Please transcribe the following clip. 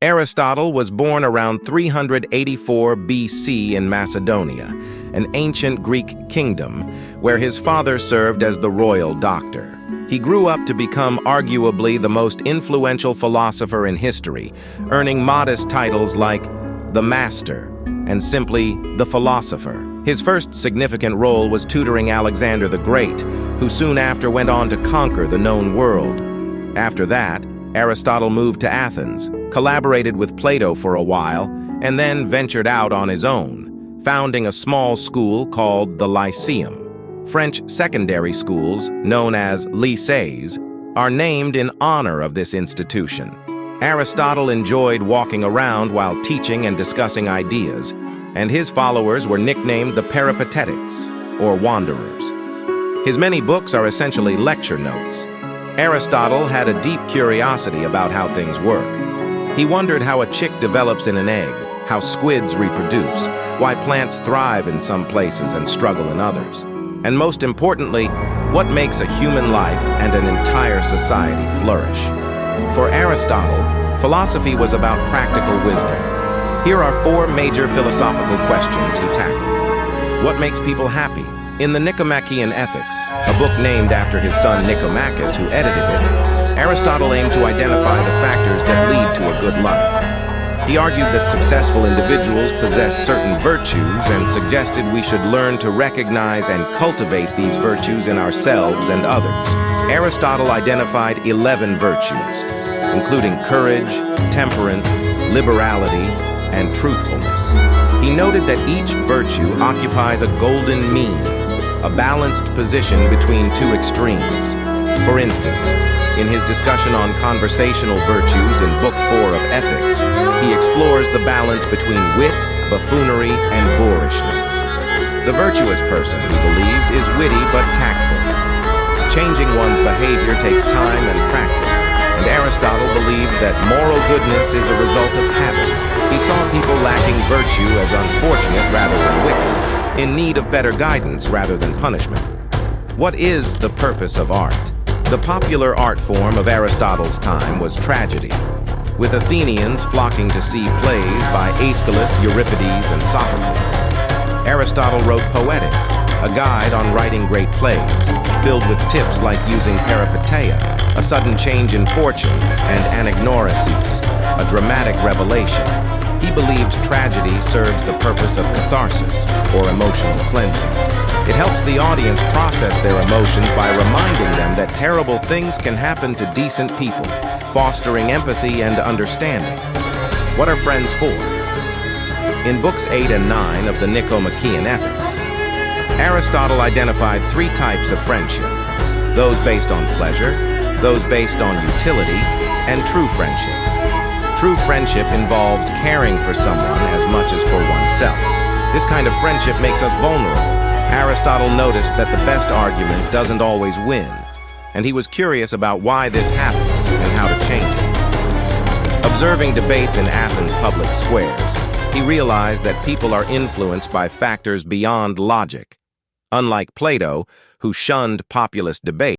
Aristotle was born around 384 BC in Macedonia, an ancient Greek kingdom where his father served as the royal doctor. He grew up to become arguably the most influential philosopher in history, earning modest titles like the Master and simply the Philosopher. His first significant role was tutoring Alexander the Great, who soon after went on to conquer the known world. After that, Aristotle moved to Athens, collaborated with Plato for a while, and then ventured out on his own, founding a small school called the Lyceum. French secondary schools, known as lycées, are named in honor of this institution. Aristotle enjoyed walking around while teaching and discussing ideas, and his followers were nicknamed the Peripatetics, or wanderers. His many books are essentially lecture notes. Aristotle had a deep curiosity about how things work. He wondered how a chick develops in an egg, how squids reproduce, why plants thrive in some places and struggle in others, and most importantly, what makes a human life and an entire society flourish. For Aristotle, philosophy was about practical wisdom. Here are 4 major philosophical questions he tackled. What makes people happy? In the Nicomachean Ethics, a book named after his son Nicomachus, who edited it, Aristotle aimed to identify the factors that lead to a good life. He argued that successful individuals possess certain virtues and suggested we should learn to recognize and cultivate these virtues in ourselves and others. Aristotle identified 11 virtues, including courage, temperance, liberality, and truthfulness. He noted that each virtue occupies a golden mean, a balanced position between 2 extremes. For instance, in his discussion on conversational virtues in Book 4 of Ethics, he explores the balance between wit, buffoonery, and boorishness. The virtuous person, he believed, is witty but tactful. Changing one's behavior takes time and practice, and Aristotle believed that moral goodness is a result of habit. He saw people lacking virtue as unfortunate rather than wicked, in need of better guidance rather than punishment. What is the purpose of art? The popular art form of Aristotle's time was tragedy, with Athenians flocking to see plays by Aeschylus, Euripides, and Sophocles. Aristotle wrote Poetics, a guide on writing great plays, filled with tips like using peripeteia, a sudden change in fortune, and anagnorisis, a dramatic revelation. He believed tragedy serves the purpose of catharsis, or emotional cleansing. It helps the audience process their emotions by reminding them that terrible things can happen to decent people, fostering empathy and understanding. What are friends for? In books 8 and 9 of the Nicomachean Ethics, Aristotle identified 3 types of friendship: those based on pleasure, those based on utility, and true friendship. True friendship involves caring for someone as much as for oneself. This kind of friendship makes us vulnerable. Aristotle noticed that the best argument doesn't always win, and he was curious about why this happens and how to change it. Observing debates in Athens' public squares, he realized that people are influenced by factors beyond logic. Unlike Plato, who shunned populist debate,